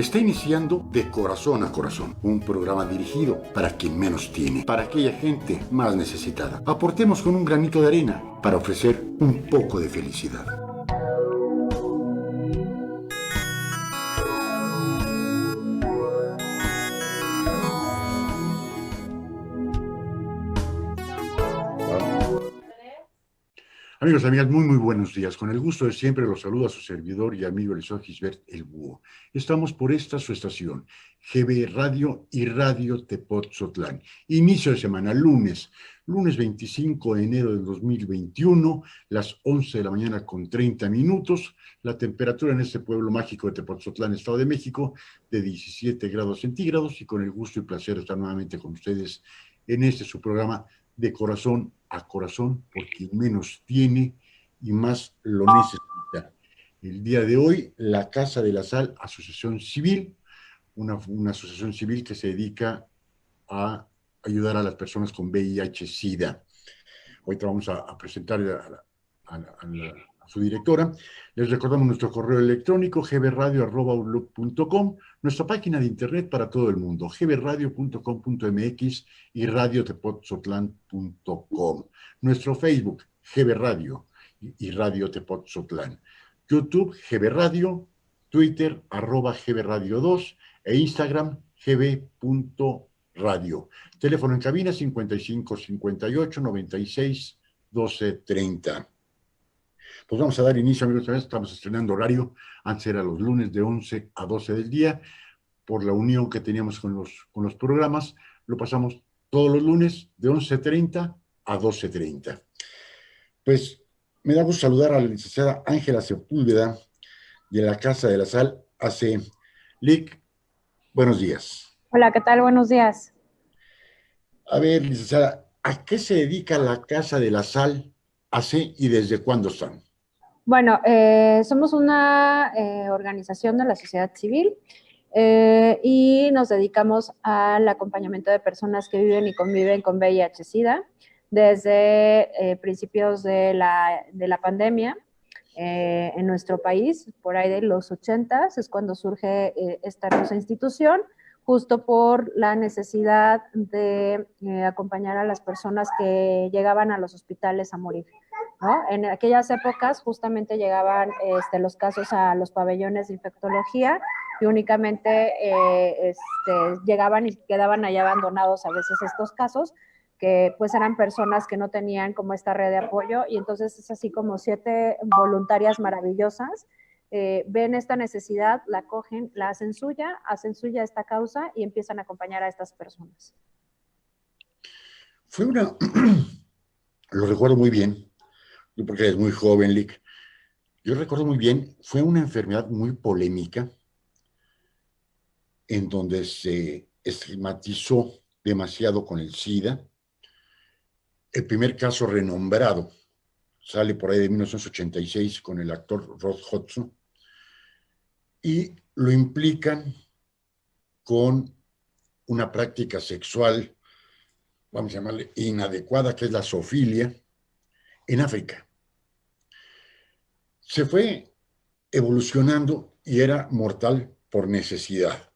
Está iniciando De Corazón a Corazón, un programa dirigido para quien menos tiene, para aquella gente más necesitada. Aportemos con un granito de arena para ofrecer un poco de felicidad. Amigos y amigas, muy buenos días. Con el gusto de siempre los saluda su servidor y amigo Eliseo Gisbert El Búho. Estamos por esta su estación, GB Radio y Radio Tepotzotlán. Inicio de semana, lunes 25 de enero del 2021, las 11 de la mañana con 30 minutos. La temperatura en este pueblo mágico de Tepotzotlán, Estado de México, de 17 grados centígrados, y con el gusto y placer de estar nuevamente con ustedes en este su programa De Corazón a Corazón, por quien menos tiene y más lo necesita. El día de hoy, la Casa de la Sal, asociación civil, una asociación civil que se dedica a ayudar a las personas con VIH-Sida. Ahorita vamos a presentar a su directora. Les recordamos nuestro correo electrónico gbradio@outlook.com, nuestra página de internet para todo el mundo, gbradio.com.mx y radiotepotzotlán.com. Nuestro Facebook, GB Radio y Radio Tepotzotlán. YouTube, GB Radio, Twitter, @gbradio2 e Instagram, gb.radio. Teléfono en cabina 55 58 96 12 30. Pues vamos a dar inicio, amigos. Estamos estrenando horario. Antes era los lunes de 11 a 12 del día. Por la unión que teníamos con los programas, lo pasamos todos los lunes de 11:30 a 12:30. Pues me da gusto saludar a la licenciada Ángela Sepúlveda de la Casa de la Sal, AC. Lic, buenos días. Hola, ¿qué tal? Buenos días. A ver, licenciada, ¿a qué se dedica la Casa de la Sal AC y desde cuándo están? Bueno, somos una organización de la sociedad civil y nos dedicamos al acompañamiento de personas que viven y conviven con VIH-Sida desde principios de la pandemia en nuestro país, por ahí de los 80s es cuando surge esta hermosa institución, justo por la necesidad de acompañar a las personas que llegaban a los hospitales a morir, ¿no? En aquellas épocas justamente llegaban los casos a los pabellones de infectología y únicamente llegaban y quedaban ahí abandonados a veces estos casos, que pues eran personas que no tenían como esta red de apoyo, y entonces es así como 7 voluntarias maravillosas ven esta necesidad, la cogen, la hacen suya esta causa y empiezan a acompañar a estas personas. Fue una, lo recuerdo muy bien, porque eres muy joven, Lic. Yo recuerdo muy bien, fue una enfermedad muy polémica en donde se estigmatizó demasiado con el SIDA. El primer caso renombrado sale por ahí de 1986 con el actor Rod Hudson y lo implican con una práctica sexual, vamos a llamarle inadecuada, que es la zoofilia, en África. Se fue evolucionando y era mortal por necesidad.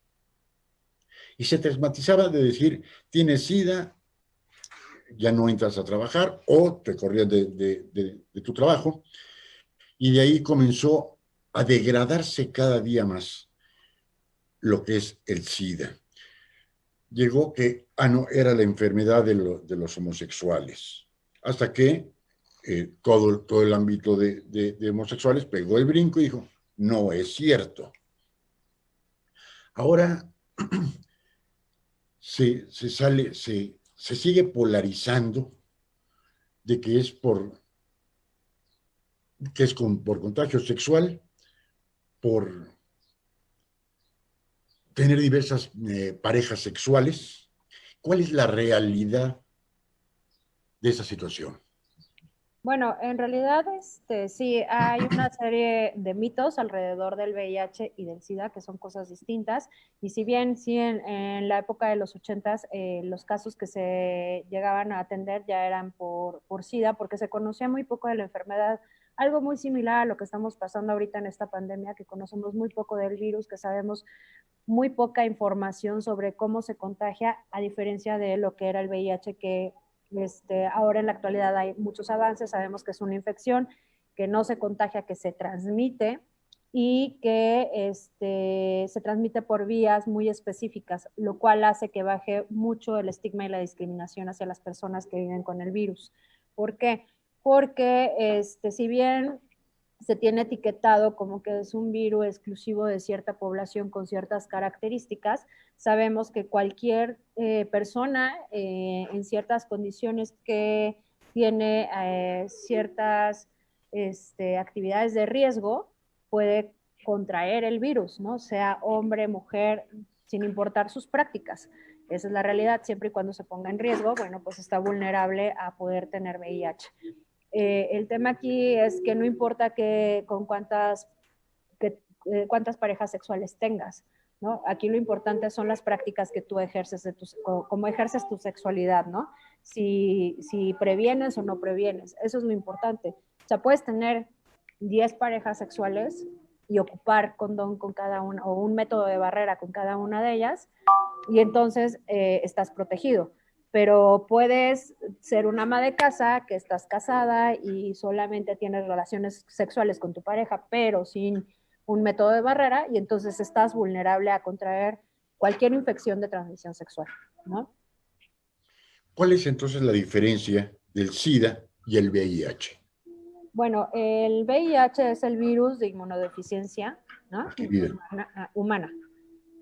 Y se estigmatizaba de decir, tienes SIDA, ya no entras a trabajar o te corrías de tu trabajo. Y de ahí comenzó a degradarse cada día más lo que es el SIDA. Llegó que, no, era la enfermedad de los homosexuales. Hasta que todo el ámbito de homosexuales pegó el brinco y dijo, no es cierto. Ahora se sigue polarizando de que es por contagio sexual, por tener diversas parejas sexuales. ¿Cuál es la realidad de esa situación? Bueno, en realidad sí, hay una serie de mitos alrededor del VIH y del SIDA, que son cosas distintas, y si bien sí en la época de los 80s los casos que se llegaban a atender ya eran por SIDA, porque se conocía muy poco de la enfermedad. algo muy similar a lo que estamos pasando ahorita en esta pandemia, que conocemos muy poco del virus, que sabemos muy poca información sobre cómo se contagia, a diferencia de lo que era el VIH, que ahora en la actualidad hay muchos avances, sabemos que es una infección, que no se contagia, que se transmite y que se transmite por vías muy específicas, lo cual hace que baje mucho el estigma y la discriminación hacia las personas que viven con el virus. ¿Por qué? Porque si bien se tiene etiquetado como que es un virus exclusivo de cierta población con ciertas características, sabemos que cualquier persona en ciertas condiciones que tiene ciertas actividades de riesgo puede contraer el virus, ¿no? Sea hombre, mujer, sin importar sus prácticas. Esa es la realidad, siempre y cuando se ponga en riesgo, bueno, pues está vulnerable a poder tener VIH. El tema aquí es que no importa con cuántas parejas sexuales tengas, ¿no? Aquí lo importante son las prácticas que tú ejerces, cómo ejerces tu sexualidad, ¿no? Si previenes o no previenes, eso es lo importante. O sea, puedes tener 10 parejas sexuales y ocupar condón con cada una, o un método de barrera con cada una de ellas, y entonces estás protegido. Pero puedes ser una ama de casa que estás casada y solamente tienes relaciones sexuales con tu pareja, pero sin un método de barrera, y entonces estás vulnerable a contraer cualquier infección de transmisión sexual, ¿no? ¿Cuál es entonces la diferencia del SIDA y el VIH? Bueno, el VIH es el virus de inmunodeficiencia, ¿no? Adquirida. Humana.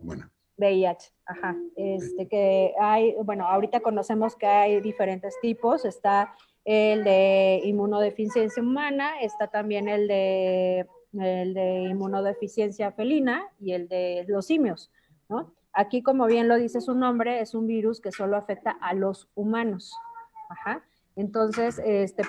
Bueno. VIH, ajá. Que hay, bueno, ahorita conocemos que hay diferentes tipos. Está el de inmunodeficiencia humana, está también el de inmunodeficiencia felina y el de los simios, ¿no? Aquí, como bien lo dice su nombre, es un virus que solo afecta a los humanos. Ajá. Entonces,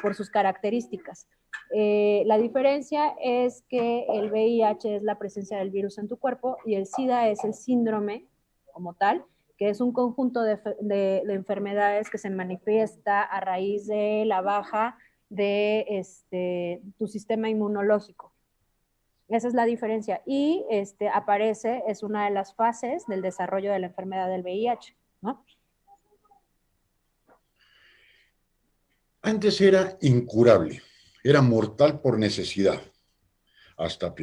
por sus características. La diferencia es que el VIH es la presencia del virus en tu cuerpo y el SIDA es el síndrome como tal, que es un conjunto de enfermedades que se manifiesta a raíz de la baja de tu sistema inmunológico. Esa es la diferencia. Y aparece, es una de las fases del desarrollo de la enfermedad del VIH, ¿no? Antes era incurable, era mortal por necesidad, hasta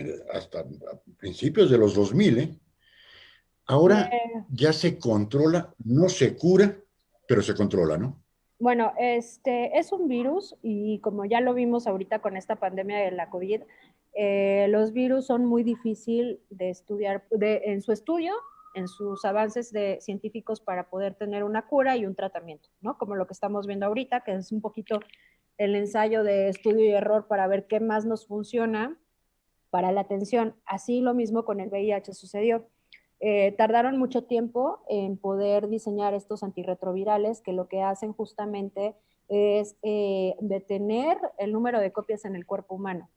principios de los 2000, ¿eh? Ahora Eh, ya se controla, no se cura, pero se controla, ¿no? Bueno, es un virus y como ya lo vimos ahorita con esta pandemia de la COVID, los virus son muy difícil de estudiar, en su estudio, en sus avances científicos para poder tener una cura y un tratamiento, ¿no? Como lo que estamos viendo ahorita, que es un poquito el ensayo de estudio y error para ver qué más nos funciona para la atención. Así lo mismo con el VIH sucedió. Tardaron mucho tiempo en poder diseñar estos antirretrovirales que lo que hacen justamente es detener el número de copias en el cuerpo humano.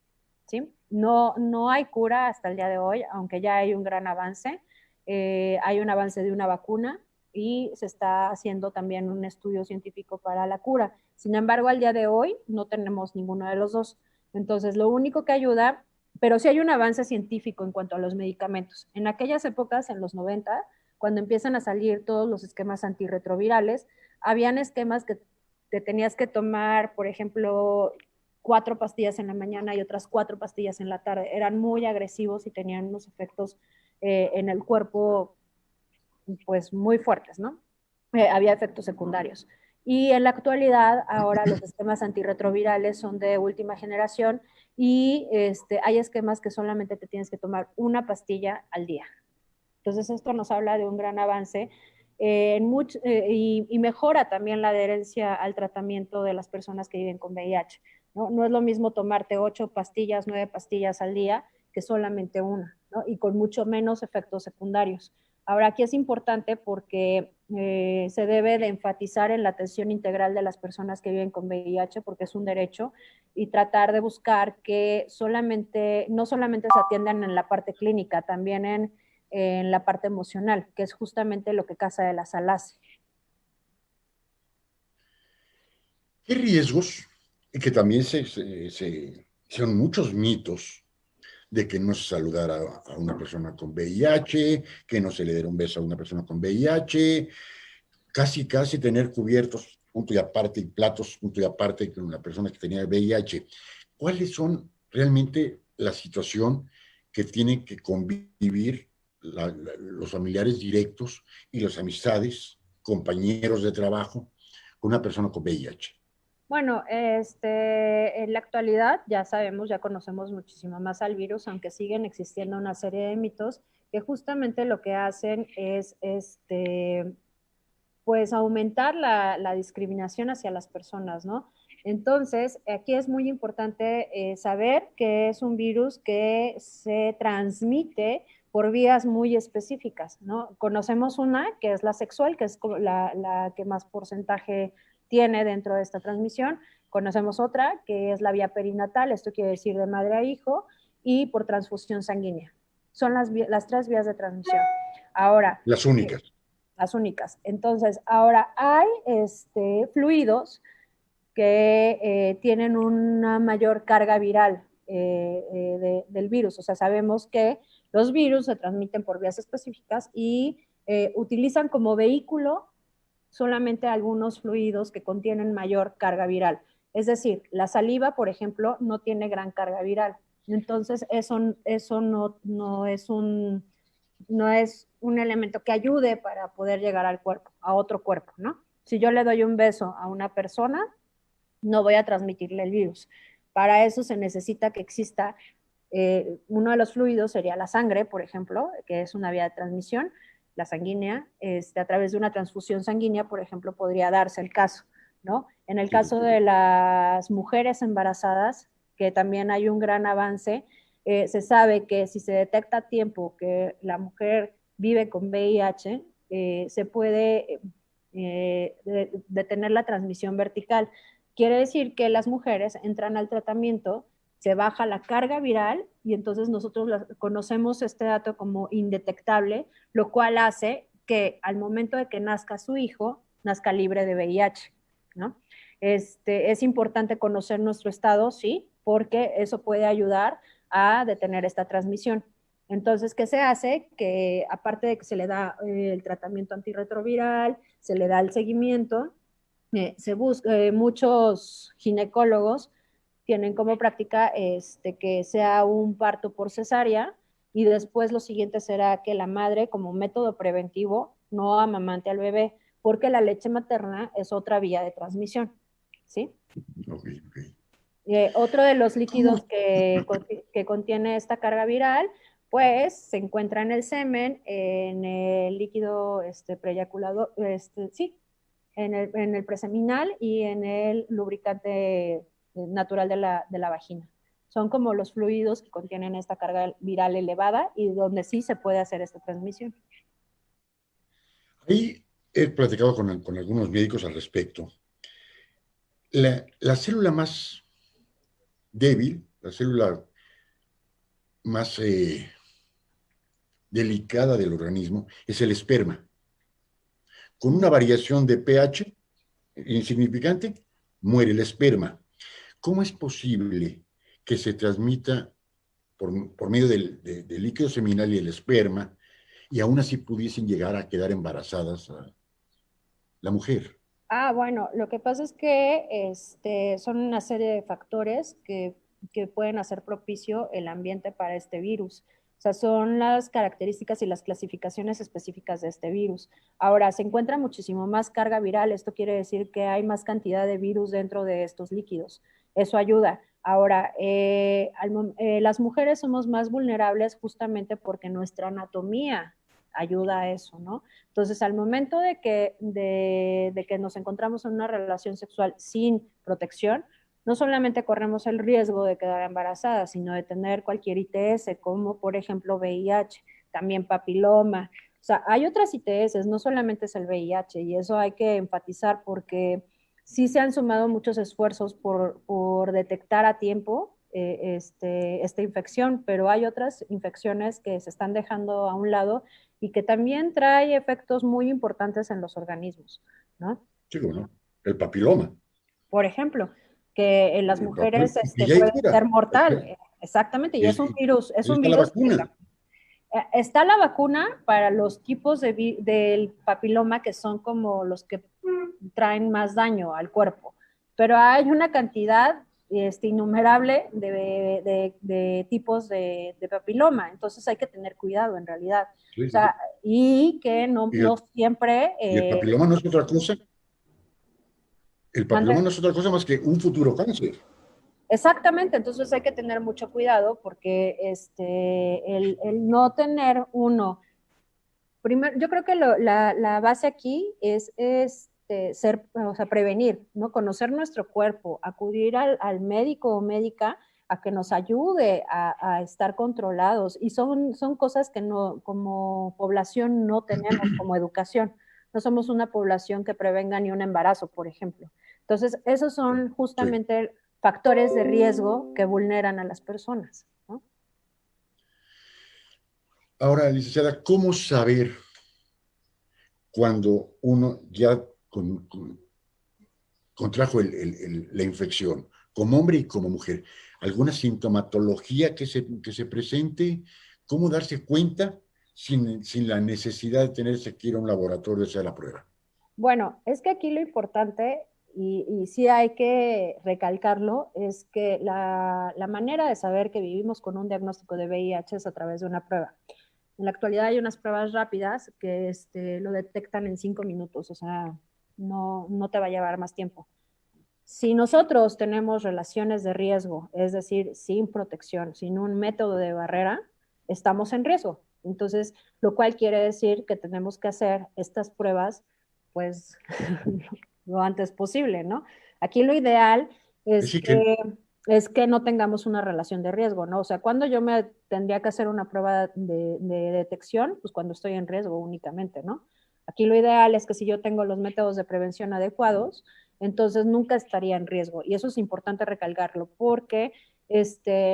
¿Sí? No hay cura hasta el día de hoy, aunque ya hay un gran avance. Hay un avance de una vacuna y se está haciendo también un estudio científico para la cura. Sin embargo, al día de hoy no tenemos ninguno de los dos. Entonces, lo único que ayuda, pero sí hay un avance científico en cuanto a los medicamentos. En aquellas épocas, en los 90, cuando empiezan a salir todos los esquemas antirretrovirales, habían esquemas que te tenías que tomar, por ejemplo, 4 pastillas en la mañana y otras 4 pastillas en la tarde. Eran muy agresivos y tenían unos efectos en el cuerpo, pues, muy fuertes, ¿no? Había efectos secundarios. Y en la actualidad, ahora los esquemas antirretrovirales son de última generación y hay esquemas que solamente te tienes que tomar una pastilla al día. Entonces, esto nos habla de un gran avance y mejora también la adherencia al tratamiento de las personas que viven con VIH. No es lo mismo tomarte 8 pastillas, 9 pastillas al día que solamente una, ¿no? Y con mucho menos efectos secundarios. Ahora, aquí es importante porque se debe de enfatizar en la atención integral de las personas que viven con VIH porque es un derecho y tratar de buscar que no solamente se atiendan en la parte clínica, también en la parte emocional, que es justamente lo que Casa de la Sal hace. ¿Qué riesgos, y que también se Son muchos mitos de que no se saludara a una persona con VIH, que no se le diera un beso a una persona con VIH, casi, casi tener cubiertos punto y aparte y platos punto y aparte con una persona que tenía VIH. ¿Cuáles son realmente la situación que tienen que convivir los familiares directos y las amistades, compañeros de trabajo, con una persona con VIH? Bueno, en la actualidad ya sabemos, ya conocemos muchísimo más al virus, aunque siguen existiendo una serie de mitos que justamente lo que hacen es pues aumentar la discriminación hacia las personas, ¿no? Entonces, aquí es muy importante saber que es un virus que se transmite por vías muy específicas, ¿no? Conocemos una, que es la sexual, que es la que más porcentaje tiene dentro de esta transmisión. Conocemos otra, que es la vía perinatal, esto quiere decir de madre a hijo, y por transfusión sanguínea. Son las tres vías de transmisión. Ahora, Las únicas. las únicas. Entonces, ahora hay fluidos que tienen una mayor carga viral del virus. O sea, sabemos que los virus se transmiten por vías específicas y utilizan como vehículo solamente algunos fluidos que contienen mayor carga viral. Es decir, la saliva, por ejemplo, no tiene gran carga viral. Entonces, eso no es un elemento que ayude para poder llegar al cuerpo, a otro cuerpo, ¿no? Si yo le doy un beso a una persona, no voy a transmitirle el virus. Para eso se necesita que exista uno de los fluidos sería la sangre, por ejemplo, que es una vía de transmisión, la sanguínea, a través de una transfusión sanguínea, por ejemplo, podría darse el caso, ¿no? En el Sí, sí. caso de las mujeres embarazadas, que también hay un gran avance, se sabe que si se detecta a tiempo que la mujer vive con VIH, se puede detener la transmisión vertical. Quiere decir que las mujeres entran al tratamiento, se baja la carga viral y entonces nosotros conocemos este dato como indetectable, lo cual hace que al momento de que nazca su hijo, nazca libre de VIH, ¿no? Es importante conocer nuestro estado, sí, porque eso puede ayudar a detener esta transmisión. Entonces, ¿qué se hace? Que aparte de que se le da el tratamiento antirretroviral, se le da el seguimiento, se busca, muchos ginecólogos tienen como práctica que sea un parto por cesárea y después lo siguiente será que la madre como método preventivo no amamante al bebé porque la leche materna es otra vía de transmisión, ¿sí? Ok, ok. Otro de los líquidos ¿Cómo? que contiene esta carga viral, pues se encuentra en el semen, en el líquido preyaculado, sí, en el preseminal y en el lubricante natural de la vagina. Son como los fluidos que contienen esta carga viral elevada y donde sí se puede hacer esta transmisión. Ahí he platicado con algunos médicos al respecto. La célula más débil, la célula más delicada del organismo, es el esperma. Con una variación de pH insignificante, muere el esperma. ¿Cómo es posible que se transmita por medio del líquido seminal y el esperma y aún así pudiesen llegar a quedar embarazadas a la mujer? Ah, bueno, lo que pasa es que son una serie de factores que pueden hacer propicio el ambiente para este virus. O sea, son las características y las clasificaciones específicas de este virus. Ahora, se encuentra muchísimo más carga viral. Esto quiere decir que hay más cantidad de virus dentro de estos líquidos. Eso ayuda. Ahora, las mujeres somos más vulnerables justamente porque nuestra anatomía ayuda a eso, ¿no? Entonces, al momento de que nos encontramos en una relación sexual sin protección, no solamente corremos el riesgo de quedar embarazada, sino de tener cualquier ITS, como por ejemplo VIH, también papiloma. O sea, hay otras ITS, no solamente es el VIH, y eso hay que enfatizar porque sí se han sumado muchos esfuerzos por detectar a tiempo esta infección, pero hay otras infecciones que se están dejando a un lado y que también trae efectos muy importantes en los organismos, ¿no? Sí, bueno, el papiloma. Por ejemplo, que en las mujeres y ya hay puede cura. ser mortal. Exactamente, y es un virus, Ahí está la vacuna. está la vacuna para los tipos del papiloma que son como los que traen más daño al cuerpo, pero hay una cantidad innumerable de tipos de papiloma, entonces hay que tener cuidado en realidad. Sí, O sí, sí. sea, y que Y no siempre... el papiloma no es otra cosa. El papiloma mande- no es otra cosa más que un futuro cáncer. Exactamente, entonces hay que tener mucho cuidado porque el no tener uno. Primero, yo creo que la base aquí es o sea, prevenir, ¿no? Conocer nuestro cuerpo, acudir al médico o médica a que nos ayude a estar controlados. Y son cosas que no, como población no tenemos como educación. No somos una población que prevenga ni un embarazo, por ejemplo. Entonces, esos son Sí. justamente factores de riesgo que vulneran a las personas, ¿no? Ahora, licenciada, ¿cómo saber cuando uno ya contrajo la infección, como hombre y como mujer? ¿Alguna sintomatología que se presente? ¿Cómo darse cuenta sin la necesidad de tenerse que ir a un laboratorio a hacer la prueba? Bueno, es que aquí lo importante, y sí hay que recalcarlo, es que la manera de saber que vivimos con un diagnóstico de VIH es a través de una prueba. En la actualidad hay unas pruebas rápidas que lo detectan en 5 minutos, o sea, no te va a llevar más tiempo. Si nosotros tenemos relaciones de riesgo, es decir, sin protección, sin un método de barrera, estamos en riesgo. Entonces, lo cual quiere decir que tenemos que hacer estas pruebas, pues, lo antes posible, ¿no? Aquí lo ideal Es es decir, que, es que no tengamos una relación de riesgo, ¿no? O sea, cuando yo me tendría que hacer una prueba de detección, pues cuando estoy en riesgo únicamente, ¿no? Aquí lo ideal es que si yo tengo los métodos de prevención adecuados, entonces nunca estaría en riesgo. Y eso es importante recalcarlo porque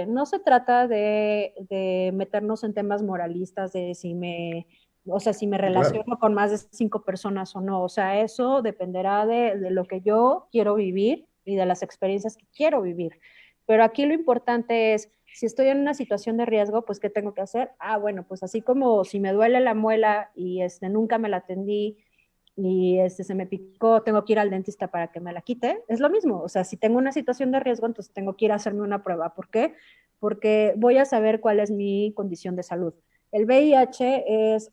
no se trata de meternos en temas moralistas de o sea, si me sí, claro. relaciono con más de 5 personas o no. O sea, eso dependerá de lo que yo quiero vivir y de las experiencias que quiero vivir. Pero aquí lo importante es, si estoy en una situación de riesgo, pues, ¿qué tengo que hacer? Ah, bueno, pues así como si me duele la muela y nunca me la atendí y se me picó, tengo que ir al dentista para que me la quite, es lo mismo. O sea, si tengo una situación de riesgo, entonces tengo que ir a hacerme una prueba. ¿Por qué? Porque voy a saber cuál es mi condición de salud. El VIH es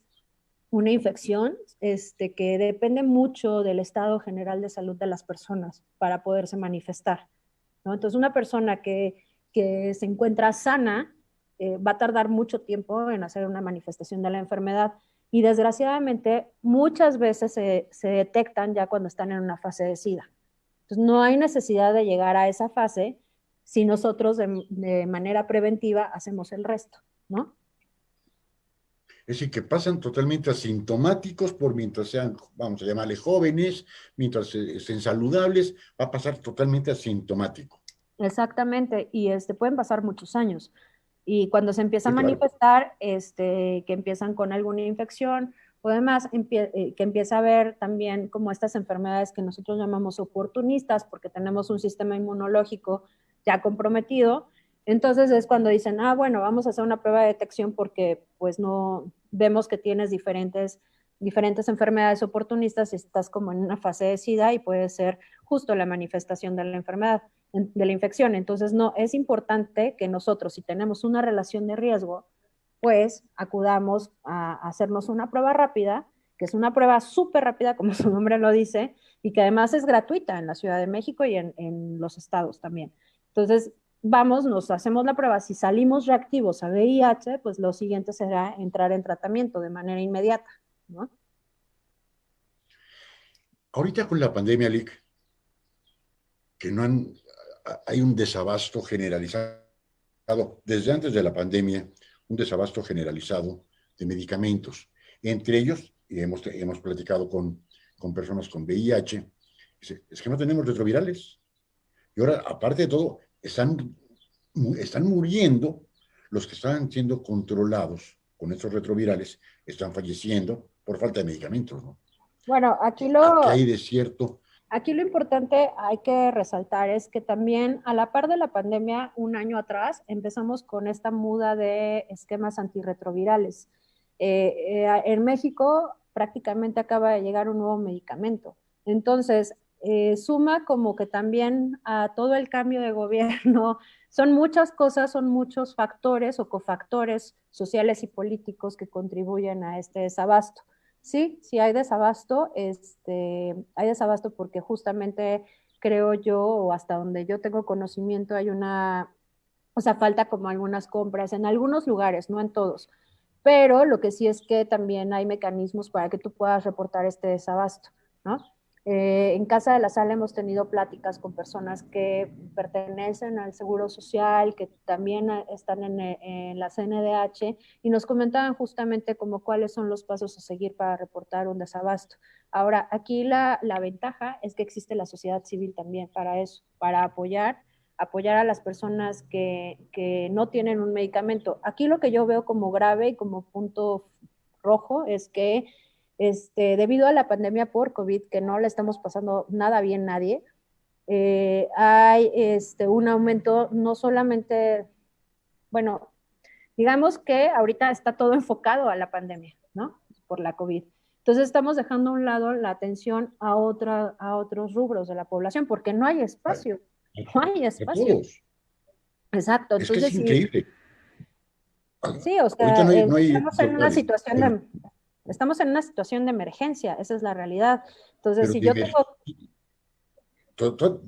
una infección que depende mucho del estado general de salud de las personas para poderse manifestar, ¿no? Entonces, una persona que se encuentra sana va a tardar mucho tiempo en hacer una manifestación de la enfermedad y desgraciadamente muchas veces se detectan ya cuando están en una fase de SIDA. Entonces, no hay necesidad de llegar a esa fase si nosotros de manera preventiva hacemos el resto, ¿no? Es decir, que pasan totalmente asintomáticos por mientras sean, vamos a llamarle jóvenes, mientras estén saludables, va a pasar totalmente asintomático. Exactamente, y pueden pasar muchos años. Y cuando se empieza a Sí, claro. manifestar, que empiezan con alguna infección o demás, que empieza a haber también como estas enfermedades que nosotros llamamos oportunistas, porque tenemos un sistema inmunológico ya comprometido. Entonces es cuando dicen, ah, bueno, vamos a hacer una prueba de detección porque pues no vemos que tienes diferentes enfermedades oportunistas y estás como en una fase de SIDA y puede ser justo la manifestación de la enfermedad de la infección. Entonces, no, es importante que nosotros, si tenemos una relación de riesgo, pues acudamos a hacernos una prueba rápida, que es una prueba súper rápida, como su nombre lo dice, y que además es gratuita en la Ciudad de México y en los estados también. Entonces, vamos, nos hacemos la prueba. Si salimos reactivos a VIH, pues lo siguiente será entrar en tratamiento de manera inmediata, ¿no? Ahorita con la pandemia, Lick, que no han, hay un desabasto generalizado, desde antes de la pandemia, un desabasto generalizado de medicamentos. Entre ellos, y hemos platicado con personas con VIH, es que no tenemos retrovirales. Y ahora, aparte de todo, están muriendo los que están siendo controlados con estos retrovirales, están falleciendo por falta de medicamentos, ¿no? Bueno, aquí ¿Qué lo, hay de cierto Aquí lo importante hay que resaltar es que también a la par de la pandemia, un año atrás, empezamos con esta muda de esquemas antirretrovirales. En México prácticamente acaba de llegar un nuevo medicamento. Entonces, suma como que también a todo el cambio de gobierno, son muchas cosas, son muchos factores o cofactores sociales y políticos que contribuyen a este desabasto. Sí, sí hay desabasto porque justamente creo yo, o hasta donde yo tengo conocimiento, hay una, o sea, falta como algunas compras en algunos lugares, no en todos, pero lo que sí es que también hay mecanismos para que tú puedas reportar este desabasto, ¿no? En Casa de la Sala hemos tenido pláticas con personas que pertenecen al Seguro Social, que también están en la CNDH, y nos comentaban justamente como cuáles son los pasos a seguir para reportar un desabasto. Ahora, aquí la ventaja es que existe la sociedad civil también para eso, para apoyar a las personas que no tienen un medicamento. Aquí lo que yo veo como grave y como punto rojo es que debido a la pandemia por COVID, que no le estamos pasando nada bien nadie, hay un aumento no solamente, bueno, digamos que ahorita está todo enfocado a la pandemia, ¿no? Por la COVID. Entonces estamos dejando a un lado la atención a otros rubros de la población porque no hay A, espacio, no hay a espacio. todos. Exacto, Es que es entonces sí, increíble. sí, o Ahorita sea, no hay doctores, estamos en una situación de emergencia, esa es la realidad. Entonces, pero si yo tengo,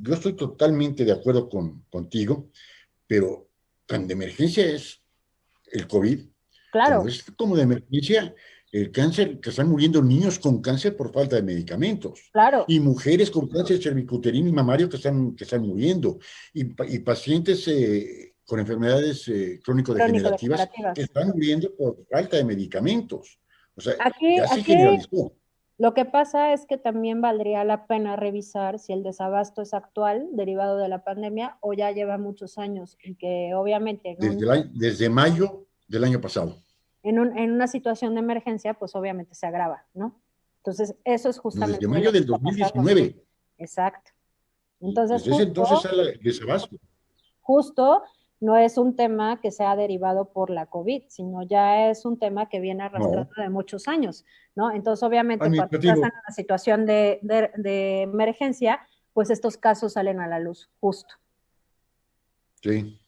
yo estoy totalmente de acuerdo contigo, pero tan de emergencia es el COVID, como claro, es como de emergencia el cáncer, que están muriendo niños con cáncer por falta de medicamentos, claro, y mujeres con cáncer cervicuterino y mamario que están muriendo, y pacientes con enfermedades crónico-degenerativas que crónico-degenerativas. están muriendo por falta de medicamentos. O sea, Aquí, ya se aquí generalizó. lo que pasa es que también valdría la pena revisar si el desabasto es actual, derivado de la pandemia, o ya lleva muchos años y que obviamente Desde mayo del año pasado, en una situación de emergencia, pues obviamente se agrava, ¿no? Entonces, eso es no, desde justamente lo mayo que del está pasando. 2019. Exacto. Entonces, Desde ese entonces sale el desabasto. justo no es un tema que sea derivado por la COVID, sino ya es un tema que viene arrastrando No, de muchos años, ¿no? Entonces, obviamente, cuando estás en administrativo. una situación de emergencia, pues estos casos salen a la luz, justo. Sí.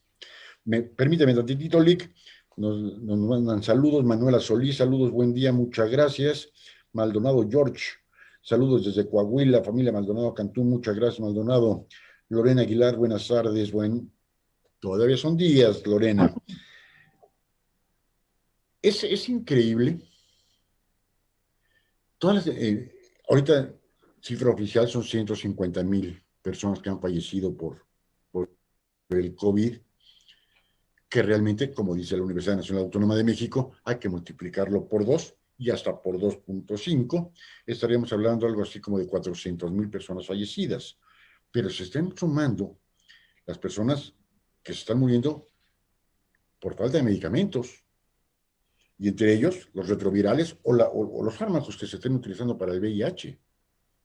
Permíteme tantitito, Lick. Nos mandan saludos. Manuela Solís, saludos, buen día, muchas gracias. Maldonado George, saludos desde Coahuila, familia Maldonado Cantú, muchas gracias, Maldonado. Lorena Aguilar, buenas tardes. Todavía son días, Lorena. Es increíble. Ahorita, cifra oficial son 150,000 personas que han fallecido por el COVID, que realmente, como dice la Universidad Nacional Autónoma de México, hay que multiplicarlo por 2 y hasta por 2.5, estaríamos hablando algo así como de 400,000 personas fallecidas. Pero se están sumando las personas que se están muriendo por falta de medicamentos, y entre ellos los retrovirales o los fármacos que se estén utilizando para el VIH.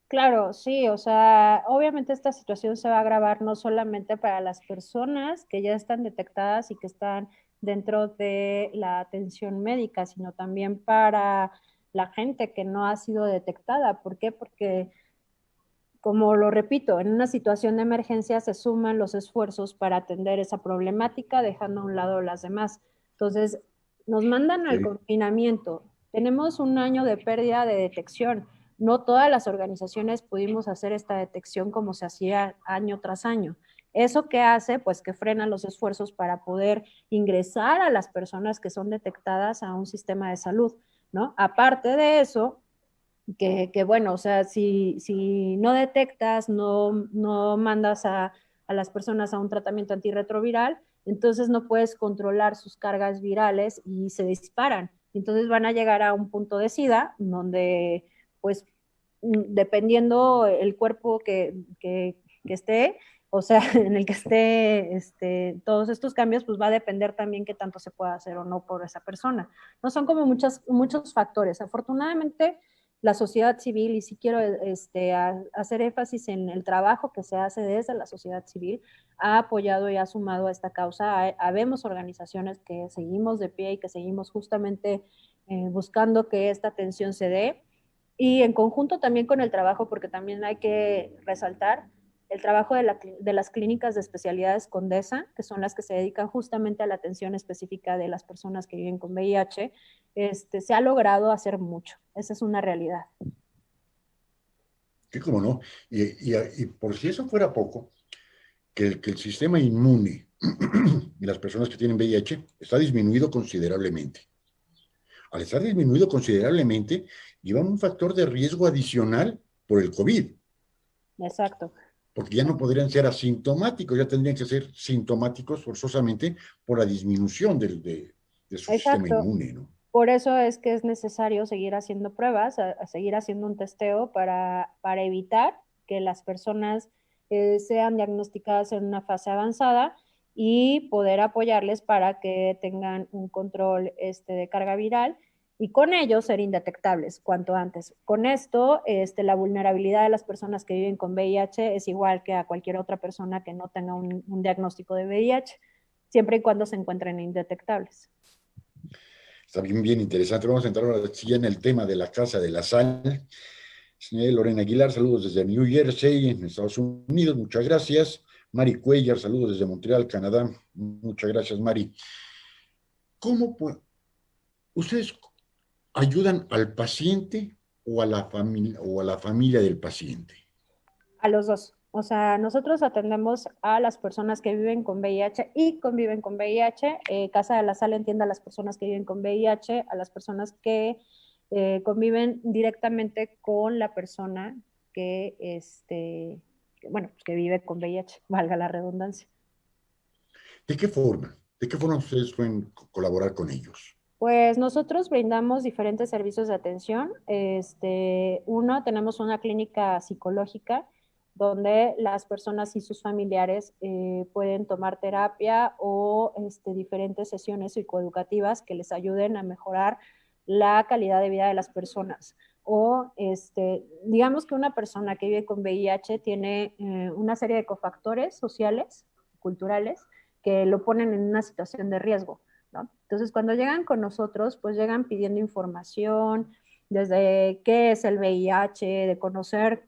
Claro, sí, o sea, obviamente esta situación se va a agravar no solamente para las personas que ya están detectadas y que están dentro de la atención médica, sino también para la gente que no ha sido detectada. ¿Por qué? Porque, como lo repito, en una situación de emergencia se suman los esfuerzos para atender esa problemática, dejando a un lado las demás. Entonces, nos mandan al Sí, confinamiento. Tenemos un año de pérdida de detección. No todas las organizaciones pudimos hacer esta detección como se hacía año tras año. ¿Eso qué hace? Pues que frena los esfuerzos para poder ingresar a las personas que son detectadas a un sistema de salud, ¿no? Aparte de eso, bueno, o sea, si no detectas, no mandas a las personas a un tratamiento antirretroviral, entonces no puedes controlar sus cargas virales y se disparan. Entonces van a llegar a un punto de SIDA donde, pues, dependiendo el cuerpo que esté, o sea, en el que esté todos estos cambios, pues va a depender también qué tanto se pueda hacer o no por esa persona. No son como muchos factores. Afortunadamente, la sociedad civil, y sí quiero hacer énfasis en el trabajo que se hace desde la sociedad civil, ha apoyado y ha sumado a esta causa. Habemos organizaciones que seguimos de pie y que seguimos justamente buscando que esta atención se dé. Y en conjunto también con el trabajo, porque también hay que resaltar el trabajo de las clínicas de especialidades Condesa, que son las que se dedican justamente a la atención específica de las personas que viven con VIH, se ha logrado hacer mucho. Esa es una realidad. Sí, cómo no. Y por si eso fuera poco, que el sistema inmune y las personas que tienen VIH está disminuido considerablemente. Al estar disminuido considerablemente, lleva un factor de riesgo adicional por el COVID, Exacto. porque ya no podrían ser asintomáticos, ya tendrían que ser sintomáticos forzosamente por la disminución de su sistema Exacto. inmune, ¿no? Por eso es que es necesario seguir haciendo pruebas, a seguir haciendo un testeo para evitar que las personas sean diagnosticadas en una fase avanzada y poder apoyarles para que tengan un control de carga viral y con ello ser indetectables cuanto antes. Con esto, la vulnerabilidad de las personas que viven con VIH es igual que a cualquier otra persona que no tenga un diagnóstico de VIH, siempre y cuando se encuentren indetectables. Está bien, bien interesante. Vamos a entrar ahora sí en el tema de la Casa de la Sal. Señora Lorena Aguilar, saludos desde New Jersey, en Estados Unidos, muchas gracias. Mari Cuellar, saludos desde Montreal, Canadá, muchas gracias, Mari. ¿Cómo ustedes ayudan al paciente o a la familia del paciente? A los dos. O sea, nosotros atendemos a las personas que viven con VIH y conviven con VIH. Casa de la Sal entiende a las personas que viven con VIH, a las personas que conviven directamente con la persona que, bueno, que vive con VIH, valga la redundancia. ¿De qué forma? ¿De qué forma ustedes pueden colaborar con ellos? Pues nosotros brindamos diferentes servicios de atención. Uno, tenemos una clínica psicológica donde las personas y sus familiares pueden tomar terapia o diferentes sesiones psicoeducativas que les ayuden a mejorar la calidad de vida de las personas. O digamos que una persona que vive con VIH tiene una serie de cofactores sociales, culturales, que lo ponen en una situación de riesgo, ¿no? Entonces, cuando llegan con nosotros, pues llegan pidiendo información, desde qué es el VIH, de conocer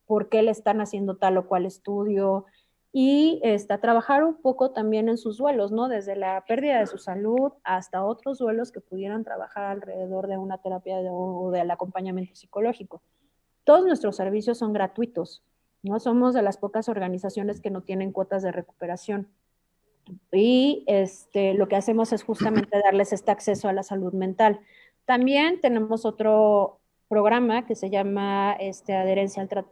por qué le están haciendo tal o cual estudio y a trabajar un poco también en sus duelos, ¿no? Desde la pérdida de su salud hasta otros duelos que pudieran trabajar alrededor de una terapia o del acompañamiento psicológico. Todos nuestros servicios son gratuitos, ¿no? Somos de las pocas organizaciones que no tienen cuotas de recuperación. Y lo que hacemos es justamente darles este acceso a la salud mental. También tenemos otro programa que se llama adherencia al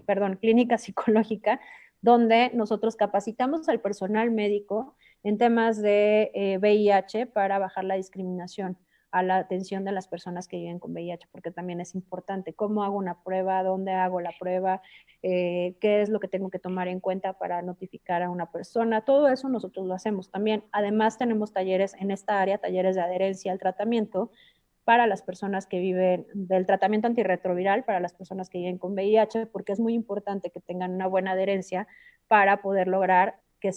perdón, clínica psicológica, donde nosotros capacitamos al personal médico en temas de VIH para bajar la discriminación a la atención de las personas que viven con VIH, porque también es importante cómo hago una prueba, dónde hago la prueba, qué es lo que tengo que tomar en cuenta para notificar a una persona. Todo eso nosotros lo hacemos también. Además, tenemos talleres en esta área, talleres de adherencia al tratamiento para las personas que viven del tratamiento antirretroviral, para las personas que viven con VIH, porque es muy importante que tengan una buena adherencia para poder lograr que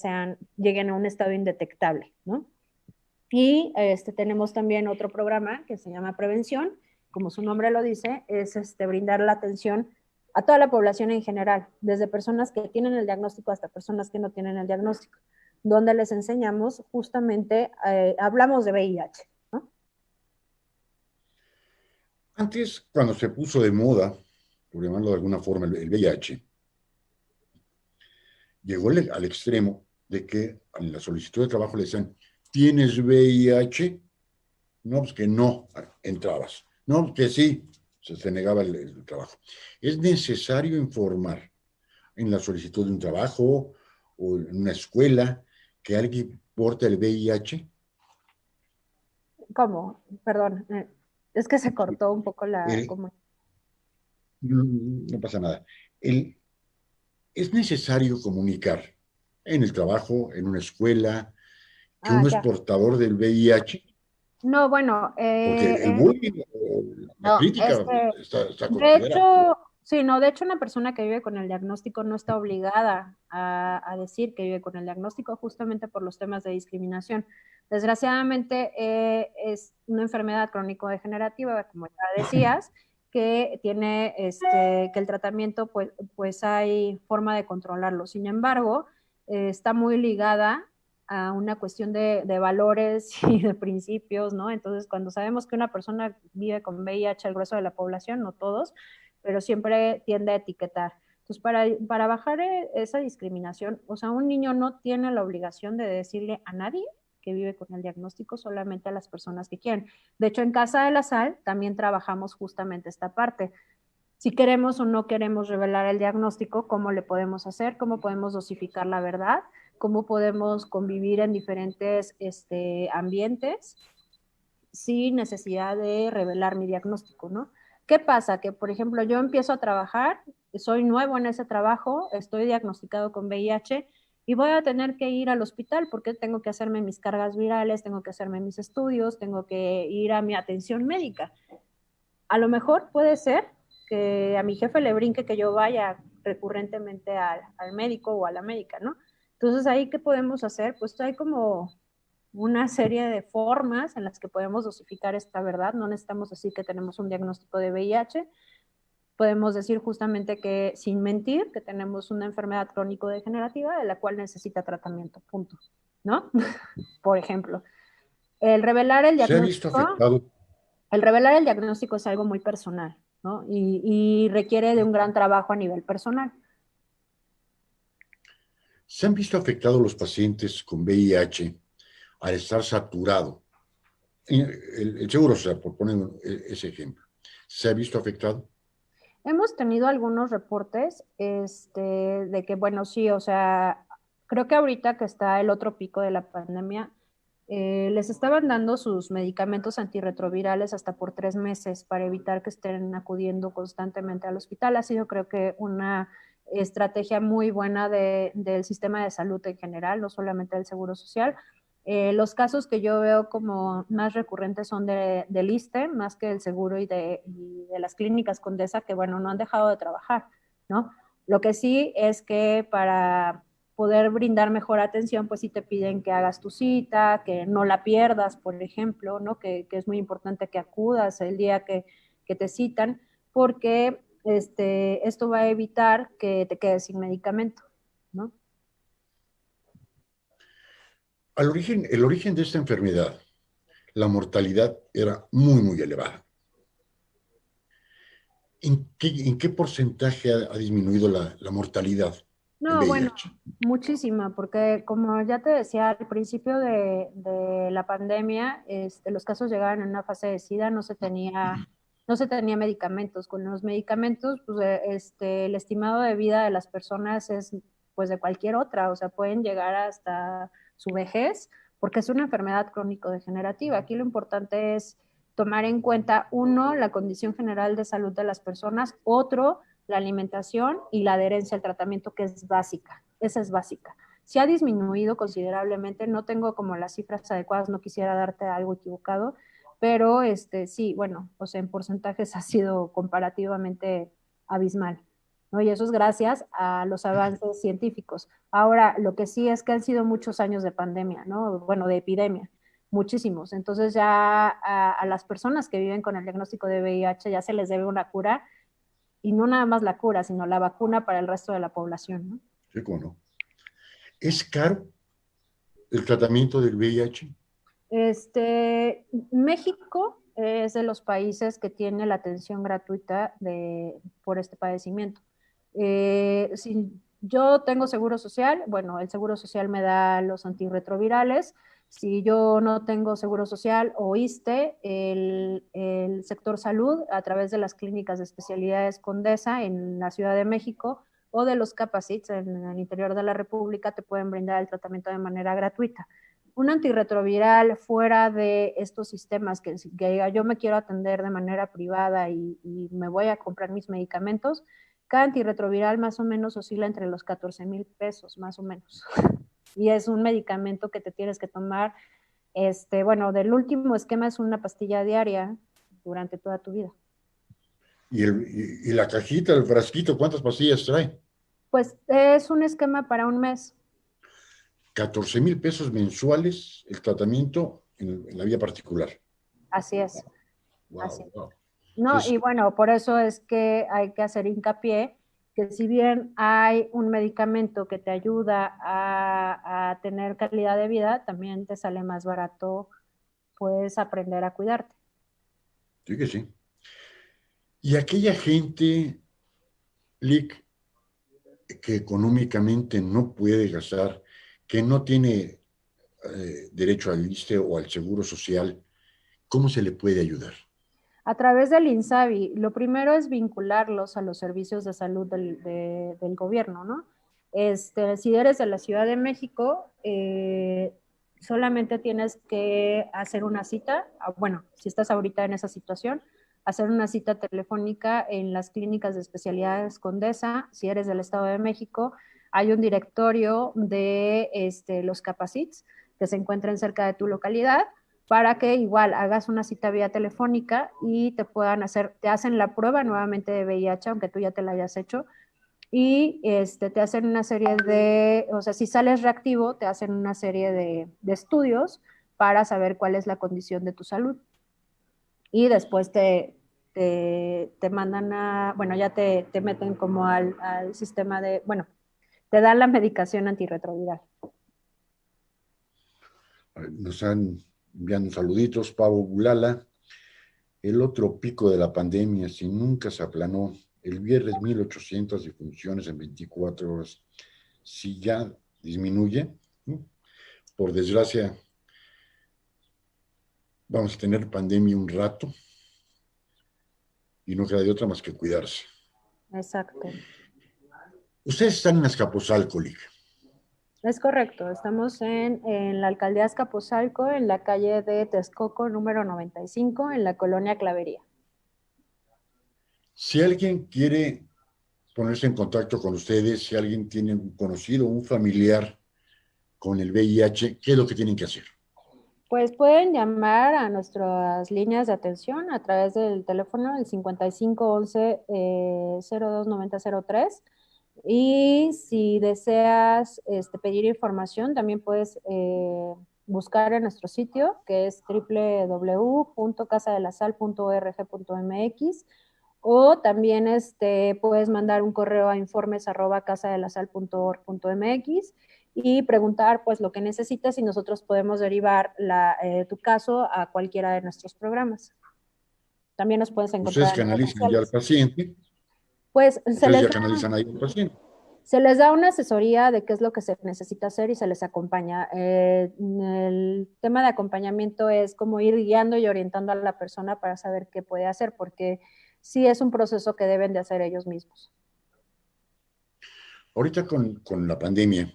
lleguen a un estado indetectable, ¿no? Y tenemos también otro programa que se llama Prevención, como su nombre lo dice, es brindar la atención a toda la población en general, desde personas que tienen el diagnóstico hasta personas que no tienen el diagnóstico, donde les enseñamos justamente, hablamos de VIH, ¿no? Antes, cuando se puso de moda, por llamarlo de alguna forma, el VIH, llegó al extremo de que en la solicitud de trabajo le decían, ¿tienes VIH? No, pues que no, entrabas. No, pues que sí, se negaba el trabajo. Es necesario informar en la solicitud de un trabajo o en una escuela que alguien porta el VIH. ¿Cómo? Perdón, es que se cortó un poco la El, comunicación. no pasa nada. Es necesario comunicar en el trabajo, en una escuela, que Ah, uno es ya. portador del VIH. No, bueno, Porque el bullying, la no, crítica está de considerada. hecho, sí, no, de hecho una persona que vive con el diagnóstico no está obligada a decir que vive con el diagnóstico justamente por los temas de discriminación. Desgraciadamente es una enfermedad crónico-degenerativa, como ya decías, que tiene que el tratamiento, pues hay forma de controlarlo. Sin embargo, está muy ligada a una cuestión de valores y de principios, ¿no? Entonces, cuando sabemos que una persona vive con VIH, el grueso de la población, no todos, pero siempre tiende a etiquetar. Entonces, para bajar esa discriminación, o sea, un niño no tiene la obligación de decirle a nadie que vive con el diagnóstico, solamente a las personas que quieren. De hecho, en Casa de la Sal también trabajamos justamente esta parte. Si queremos o no queremos revelar el diagnóstico, cómo le podemos hacer, cómo podemos dosificar la verdad, cómo podemos convivir en diferentes ambientes sin necesidad de revelar mi diagnóstico, ¿no? ¿Qué pasa? Que, por ejemplo, yo empiezo a trabajar, soy nuevo en ese trabajo, estoy diagnosticado con VIH y voy a tener que ir al hospital porque tengo que hacerme mis cargas virales, tengo que hacerme mis estudios, tengo que ir a mi atención médica. A lo mejor puede ser que a mi jefe le brinque que yo vaya recurrentemente al médico o a la médica, ¿no? Entonces, ahí, ¿qué podemos hacer? Pues hay como una serie de formas en las que podemos dosificar esta verdad. No necesitamos decir que tenemos un diagnóstico de VIH. Podemos decir justamente que, sin mentir, que tenemos una enfermedad crónico-degenerativa de la cual necesita tratamiento, punto, ¿no? Por ejemplo, el revelar el Se ha visto diagnóstico afectado, el revelar el diagnóstico es algo muy personal, ¿no? Y requiere de un gran trabajo a nivel personal. se han visto afectados los pacientes con VIH al estar saturado. El seguro social, por poner ese ejemplo, ¿se ha visto afectado? Hemos tenido algunos reportes de que, bueno, sí, o sea, creo que ahorita que está el otro pico de la pandemia, les estaban dando sus medicamentos antirretrovirales hasta por 3 meses para evitar que estén acudiendo constantemente al hospital. Ha sido, creo que, una estrategia muy buena del sistema de salud en general, no solamente del Seguro Social. Los casos que yo veo como más recurrentes son del ISSSTE, más que del seguro y de las clínicas Condesa, que bueno, no han dejado de trabajar, ¿no? Lo que sí es que para poder brindar mejor atención, pues sí te piden que hagas tu cita, que no la pierdas, por ejemplo, ¿no? Que es muy importante que acudas el día que te citan, porque esto va a evitar que te quedes sin medicamento, ¿no? El origen de esta enfermedad, la mortalidad era muy, muy elevada. ¿En qué porcentaje ha disminuido la mortalidad en No, bueno, VIH? muchísima, porque como ya te decía, al principio de la pandemia, los casos llegaban en una fase de SIDA, no se tenía medicamentos. Con los medicamentos, pues, el estimado de vida de las personas es, pues, de cualquier otra, o sea, pueden llegar hasta su vejez, porque es una enfermedad crónico-degenerativa. Aquí lo importante es tomar en cuenta, uno, la condición general de salud de las personas, otro, la alimentación y la adherencia al tratamiento, que es básica. Esa es básica. Se ha disminuido considerablemente, no tengo como las cifras adecuadas, no quisiera darte algo equivocado, pero sí, bueno, o sea, en porcentajes ha sido comparativamente abismal, ¿no? Y eso es gracias a los avances científicos. Ahora, lo que sí es que han sido muchos años de pandemia, ¿no? Bueno, de epidemia, muchísimos. Entonces ya a las personas que viven con el diagnóstico de VIH ya se les debe una cura, y no nada más la cura, sino la vacuna para el resto de la población, ¿no? Sí, cómo no. ¿Es caro el tratamiento del VIH? México es de los países que tiene la atención gratuita por este padecimiento. Si yo tengo seguro social, bueno, el seguro social me da los antirretrovirales. Si yo no tengo seguro social o ISSSTE, el sector salud, a través de las clínicas de especialidades Condesa en la Ciudad de México o de los Capacits en el interior de la República, te pueden brindar el tratamiento de manera gratuita. Un antirretroviral fuera de estos sistemas que diga yo me quiero atender de manera privada y me voy a comprar mis medicamentos, cada antirretroviral más o menos oscila entre los 14,000 pesos, más o menos. Y es un medicamento que te tienes que tomar Bueno, del último esquema es una pastilla diaria durante toda tu vida. Y la cajita, el frasquito, ¿cuántas pastillas trae? Pues es un esquema para un mes. 14,000 pesos mensuales el tratamiento en la vía particular. Así es, así Wow, es. wow. No, y Entonces, bueno, por eso es que hay que hacer hincapié que si bien hay un medicamento que te ayuda a tener calidad de vida, también te sale más barato, pues, aprender a cuidarte. sí que sí. Y aquella gente, Lick, que económicamente no puede gastar, que no tiene derecho al ISSSTE o al Seguro Social, ¿cómo se le puede ayudar? A través del INSABI, lo primero es vincularlos a los servicios de salud del gobierno, ¿no? Si eres de la Ciudad de México, solamente tienes que hacer una cita, bueno, si estás ahorita en esa situación, hacer una cita telefónica en las clínicas de especialidades Condesa. Si eres del Estado de México, hay un directorio de los Capacits que se encuentran cerca de tu localidad para que igual hagas una cita vía telefónica y te hacen la prueba nuevamente de VIH, aunque tú ya te la hayas hecho, y te hacen una serie o sea, si sales reactivo, te hacen una serie de estudios para saber cuál es la condición de tu salud. Y después te mandan bueno, ya te meten como al sistema bueno, te dan la medicación antirretroviral. Nos están enviando saluditos, Pavo Bulala. El otro pico de la pandemia, si nunca se aplanó, el viernes 1,800 defunciones en 24 horas, si ya disminuye, ¿no? Por desgracia, vamos a tener pandemia un rato y no queda de otra más que cuidarse. Exacto. Ustedes están en Azcapotzalco, Lic. Es correcto, estamos en la alcaldía Azcapotzalco, en la calle de Texcoco, número 95, en la colonia Clavería. Si alguien quiere ponerse en contacto con ustedes, si alguien tiene un conocido, un familiar con el VIH, ¿qué es lo que tienen que hacer? Pues pueden llamar a nuestras líneas de atención a través del teléfono, el 5511 029003. Y si deseas pedir información, también puedes buscar en nuestro sitio, que es www.casadelasal.org.mx, o también puedes mandar un correo a informes@casadelasal.org.mx y preguntar pues lo que necesites y nosotros podemos derivar tu caso a cualquiera de nuestros programas. También nos puedes Ustedes encontrar en redes canalizan ya al sociales. paciente, Pues ustedes ya canalizan ahí al paciente. se les da una asesoría de qué es lo que se necesita hacer y se les acompaña. El tema de acompañamiento es como ir guiando y orientando a la persona para saber qué puede hacer, porque sí es un proceso que deben de hacer ellos mismos. Ahorita con la pandemia,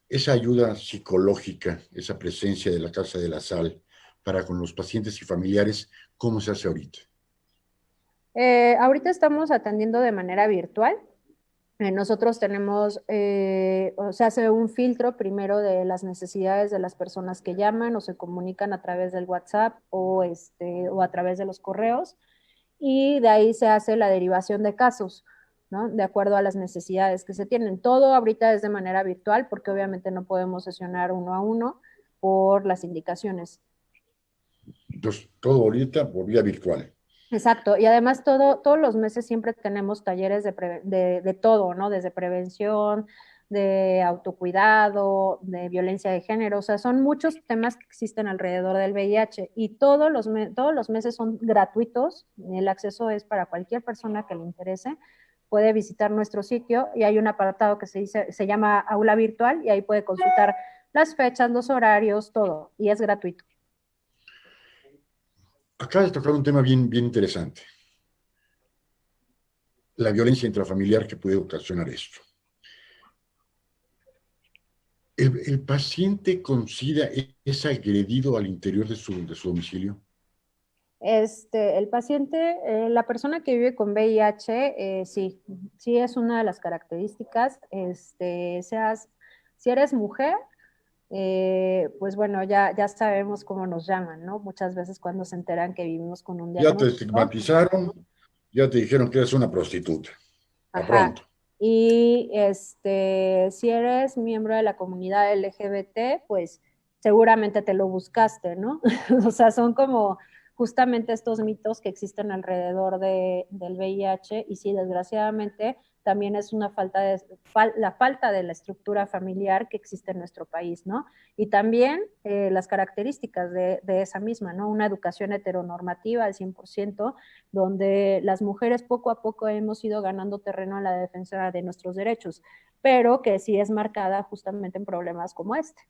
esa ayuda psicológica, esa presencia de la Casa de la Sal para con los pacientes y familiares, ¿cómo se hace ahorita? Ahorita estamos atendiendo de manera virtual. Nosotros tenemos, o se hace un filtro primero de las necesidades de las personas que llaman o se comunican a través del WhatsApp o a través de los correos, y de ahí se hace la derivación de casos, ¿no? De acuerdo a las necesidades que se tienen. Todo ahorita es de manera virtual porque obviamente no podemos sesionar uno a uno por las indicaciones. Entonces, todo ahorita por vía virtual. Exacto, y además todos los meses siempre tenemos talleres de todo, ¿no? Desde prevención, de autocuidado, de violencia de género, o sea, son muchos temas que existen alrededor del VIH y todos los meses son gratuitos, el acceso es para cualquier persona que le interese, puede visitar nuestro sitio y hay un apartado que se llama Aula Virtual y ahí puede consultar las fechas, los horarios, todo, y es gratuito. Acaba de tocar un tema bien, bien interesante, la violencia intrafamiliar que puede ocasionar esto. El paciente considera es agredido al interior de su domicilio. El paciente, la persona que vive con VIH, sí, sí es una de las características. Si eres mujer, pues bueno, ya sabemos cómo nos llaman, ¿no? Muchas veces cuando se enteran que vivimos con un Ya te diagnóstico. estigmatizaron, ya te dijeron que eres una prostituta. A Ajá. pronto. Y si eres miembro de la comunidad LGBT, pues seguramente te lo buscaste, ¿no? O sea, son como justamente estos mitos que existen alrededor del VIH y sí, desgraciadamente también es una la falta de la estructura familiar que existe en nuestro país, ¿no? Y también las características de esa misma, ¿no? Una educación heteronormativa al 100%, donde las mujeres poco a poco hemos ido ganando terreno en la defensa de nuestros derechos, pero que sí es marcada justamente en problemas como este.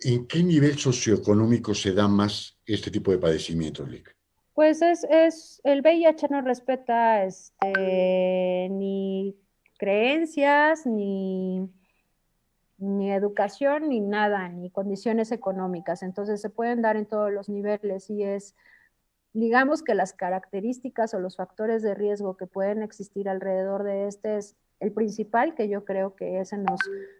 ¿En qué nivel socioeconómico se da más este tipo de padecimientos, Lick? Pues el VIH no respeta ni creencias, ni educación, ni nada, ni condiciones económicas. Entonces se pueden dar en todos los niveles y digamos que las características o los factores de riesgo que pueden existir alrededor de este es el principal, que yo creo que ese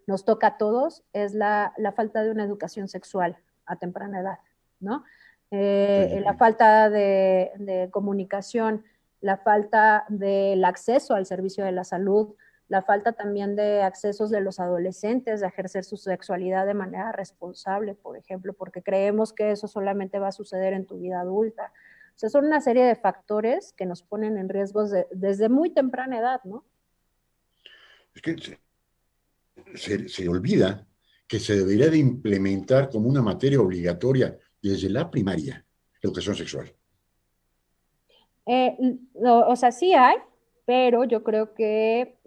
nos toca a todos, es la falta de una educación sexual a temprana edad, ¿no? La falta de comunicación, la falta del acceso al servicio de la salud, la falta también de accesos de los adolescentes a ejercer su sexualidad de manera responsable, por ejemplo, porque creemos que eso solamente va a suceder en tu vida adulta. O sea, son una serie de factores que nos ponen en riesgos desde muy temprana edad, ¿no? Es que se olvida que se debería de implementar como una materia obligatoria desde la primaria, la educación sexual. O sea, sí hay, pero yo creo que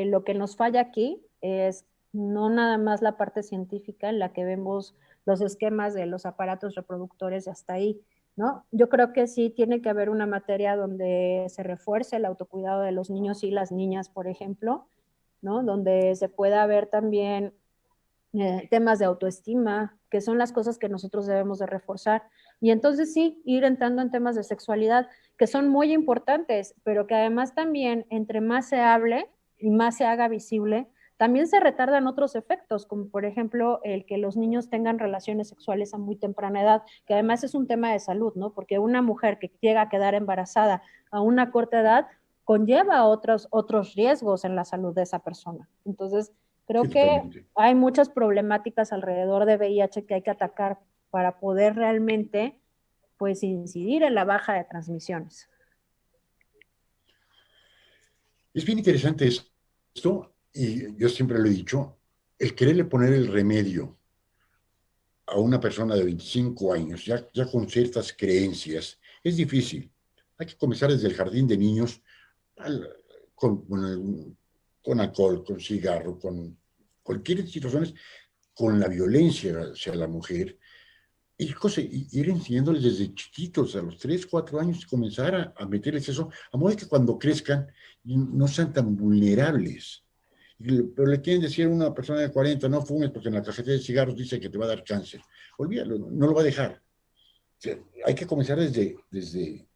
lo que nos falla aquí es no nada más la parte científica en la que vemos los esquemas de los aparatos reproductores y hasta ahí, ¿no? Yo creo que sí tiene que haber una materia donde se refuerce el autocuidado de los niños y las niñas, por ejemplo, ¿no? Donde se pueda ver también temas de autoestima, que son las cosas que nosotros debemos de reforzar. Y entonces sí, ir entrando en temas de sexualidad, que son muy importantes, pero que además también, entre más se hable y más se haga visible, también se retardan otros efectos, como por ejemplo el que los niños tengan relaciones sexuales a muy temprana edad, que además es un tema de salud, ¿no? Porque una mujer que llega a quedar embarazada a una corta edad conlleva otros riesgos en la salud de esa persona. Entonces, Sí, creo que totalmente. hay muchas problemáticas alrededor de VIH que hay que atacar para poder realmente, pues, incidir en la baja de transmisiones. Es bien interesante esto, y yo siempre lo he dicho, el quererle poner el remedio a una persona de 25 años, ya con ciertas creencias, es difícil. Hay que comenzar desde el jardín de niños al, con alcohol, con cigarro, con cualquier situación, con la violencia hacia la mujer, y ir enseñándoles desde chiquitos, a los 3 4 años, comenzar a meterles eso, a modo de que cuando crezcan no sean tan vulnerables. Pero le quieren decir a una persona de 40 no fumes porque en la cajetilla de cigarros dice que te va a dar cáncer. Olvídalo, no lo va a dejar. O sea, hay que comenzar desde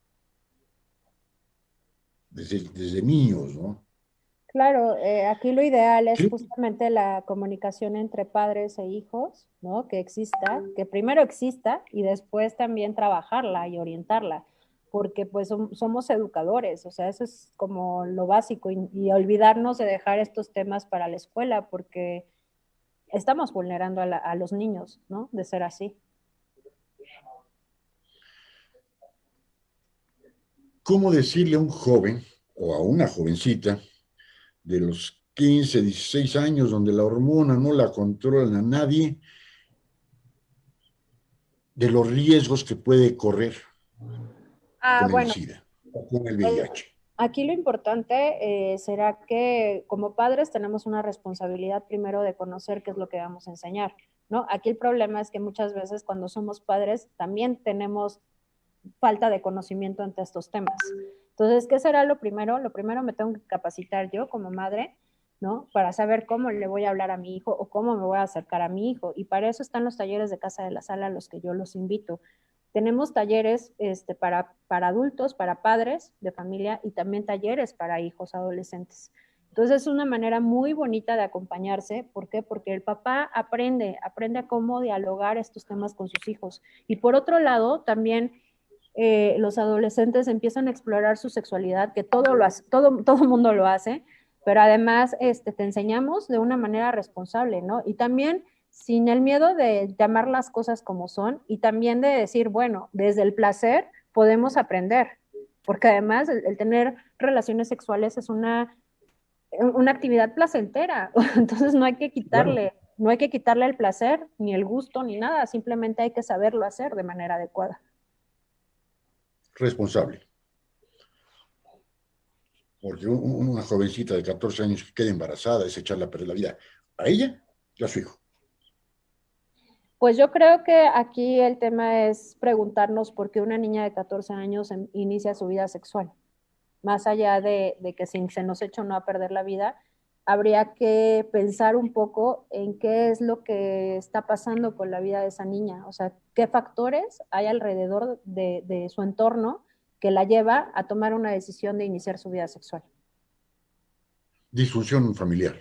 niños, ¿no? Claro, aquí lo ideal es Creo justamente la comunicación entre padres e hijos, ¿no? Que exista, que primero exista y después también trabajarla y orientarla, porque pues somos educadores, o sea, eso es como lo básico y olvidarnos de dejar estos temas para la escuela, porque estamos vulnerando a los niños, ¿no? De ser así. cómo decirle a un joven o a una jovencita de los 15 16 años, donde la hormona no la controla a nadie, de los riesgos que puede correr Ah, con el bueno, SIDA o con el el- VIH. aquí lo importante será que como padres tenemos una responsabilidad primero de conocer qué es lo que vamos a enseñar, ¿no? Aquí el problema es que muchas veces cuando somos padres también tenemos falta de conocimiento ante estos temas. Entonces, ¿qué será lo primero? Lo primero me tengo que capacitar yo como madre, ¿no? Para saber cómo le voy a hablar a mi hijo o cómo me voy a acercar a mi hijo. Y para eso están los talleres de Casa de la Sala a los que yo los invito. Tenemos talleres para adultos, para padres de familia y también talleres para hijos adolescentes. Entonces es una manera muy bonita de acompañarse. ¿Por qué? Porque el papá aprende a cómo dialogar estos temas con sus hijos. Y por otro lado, también los adolescentes empiezan a explorar su sexualidad, que todo mundo lo hace, pero además te enseñamos de una manera responsable, ¿no? Y también sin el miedo de llamar las cosas como son y también de decir, bueno, desde el placer podemos aprender, porque además el tener relaciones sexuales es una actividad placentera, entonces Claro, no hay que quitarle el placer, ni el gusto, ni nada, simplemente hay que saberlo hacer de manera adecuada. responsable. Porque una jovencita de 14 años que quede embarazada es echarle a perder la vida a ella y a su hijo. Pues yo creo que aquí el tema es preguntarnos por qué una niña de 14 años inicia su vida sexual. Más allá de que si se nos echa o no a perder la vida, habría que pensar un poco en qué es lo que está pasando con la vida de esa niña, o sea, qué factores hay alrededor de su entorno que la lleva a tomar una decisión de iniciar su vida sexual. Disfunción familiar.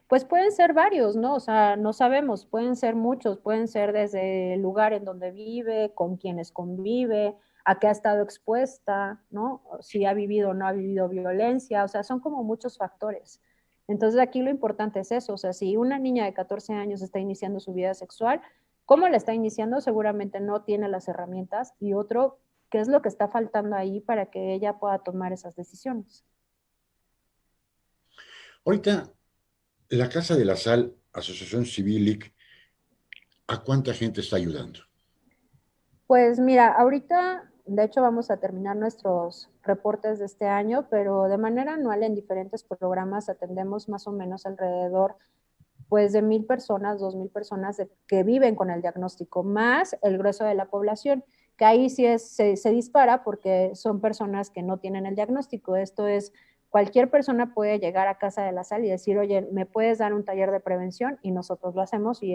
Pues pueden ser varios, ¿no? O sea, no sabemos, pueden ser muchos, pueden ser desde el lugar en donde vive, con quienes convive, a qué ha estado expuesta, ¿no? Si ha vivido o no ha vivido violencia, o sea, son como muchos factores. Entonces aquí lo importante es eso, o sea, si una niña de 14 años está iniciando su vida sexual, ¿cómo la está iniciando? Seguramente no tiene las herramientas y otro, ¿qué es lo que está faltando ahí para que ella pueda tomar esas decisiones? Ahorita, la Casa de la Sal, Asociación Civil, ¿a cuánta gente está ayudando? Pues mira, ahorita de hecho vamos a terminar nuestros reportes de este año, pero de manera anual en diferentes programas atendemos más o menos alrededor pues de 1,000 personas, 2,000 personas que viven con el diagnóstico, más el grueso de la población, que ahí sí se dispara porque son personas que no tienen el diagnóstico. Esto es, cualquier persona puede llegar a Casa de la Sal y decir, oye, ¿me puedes dar un taller de prevención? Y nosotros lo hacemos y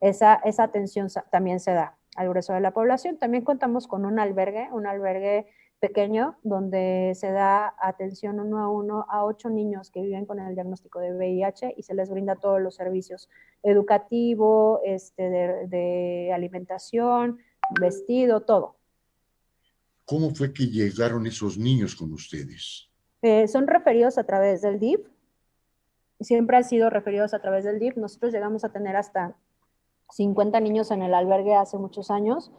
esa atención también se da al grueso de la población. También contamos con un albergue pequeño donde se da atención uno a uno a 8 niños que viven con el diagnóstico de VIH y se les brinda todos los servicios educativo, de alimentación, vestido, todo. ¿Cómo fue que llegaron esos niños con ustedes? Son referidos a través del DIF, siempre han sido referidos a través del DIF. Nosotros llegamos a tener hasta 50 niños en el albergue hace muchos años.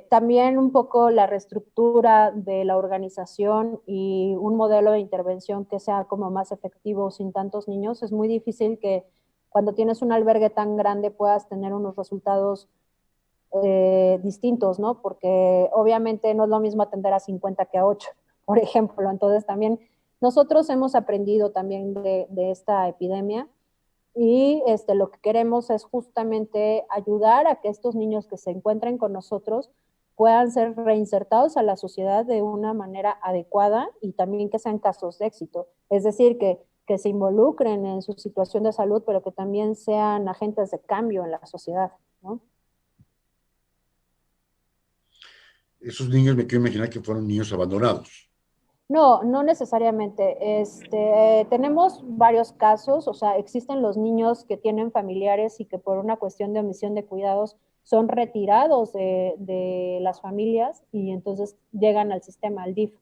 También un poco la reestructura de la organización y un modelo de intervención que sea como más efectivo sin tantos niños. Es muy difícil que cuando tienes un albergue tan grande puedas tener unos resultados distintos, ¿no? Porque obviamente no es lo mismo atender a 50 que a 8, por ejemplo. Entonces también nosotros hemos aprendido también de esta epidemia y lo que queremos es justamente ayudar a que estos niños que se encuentren con nosotros puedan ser reinsertados a la sociedad de una manera adecuada y también que sean casos de éxito. Es decir, que se involucren en su situación de salud, pero que también sean agentes de cambio en la sociedad, ¿no? Esos niños me quiero imaginar que fueron niños abandonados. No, no necesariamente. Tenemos varios casos, o sea, existen los niños que tienen familiares y que por una cuestión de omisión de cuidados son retirados de las familias y entonces llegan al sistema, al DIF.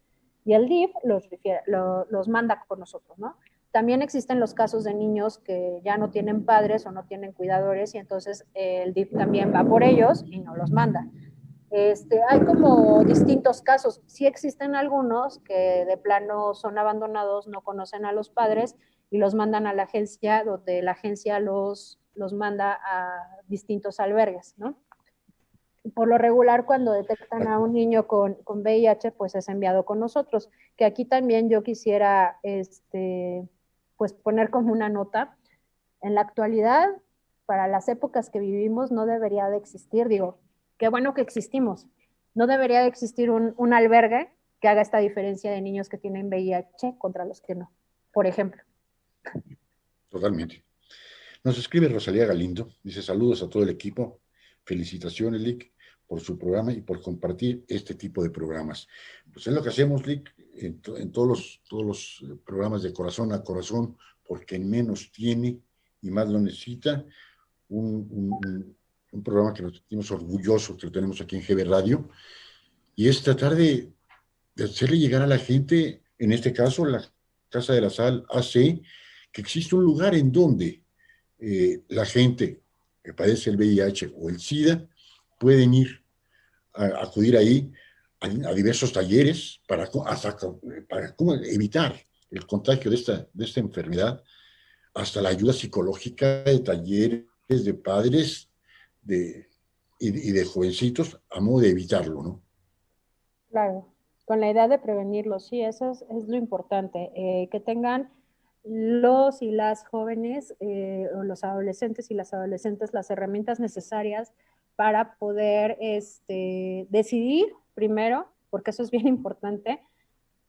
Y el DIF los manda con nosotros, ¿no? También existen los casos de niños que ya no tienen padres o no tienen cuidadores y entonces el DIF también va por ellos y no los manda. Hay como distintos casos. Sí existen algunos que de plano son abandonados, no conocen a los padres y los mandan a la agencia, donde la agencia los manda a distintos albergues, ¿no? Por lo regular, cuando detectan a un niño con VIH, pues es enviado con nosotros. Que aquí también yo quisiera, pues poner como una nota. En la actualidad, para las épocas que vivimos, no debería de existir, digo, qué bueno que existimos. No debería de existir un albergue que haga esta diferencia de niños que tienen VIH contra los que no, por ejemplo. Totalmente. Nos escribe Rosalía Galindo, dice saludos a todo el equipo, felicitaciones, Lick, por su programa y por compartir este tipo de programas. Pues es lo que hacemos, Lick, en todos los programas de corazón a corazón, porque menos tiene y más lo necesita, un programa que nos sentimos orgullosos que lo tenemos aquí en GB Radio, y es tratar de hacerle llegar a la gente, en este caso la Casa de la Sal AC, que existe un lugar en donde la gente que padece el VIH o el SIDA pueden ir a acudir ahí a diversos talleres para cómo evitar el contagio de esta enfermedad, hasta la ayuda psicológica de talleres de padres y de jovencitos a modo de evitarlo, ¿no? Claro, con la idea de prevenirlo, sí, eso es lo importante, que tengan los y las jóvenes o los adolescentes y las adolescentes las herramientas necesarias para poder decidir primero, porque eso es bien importante,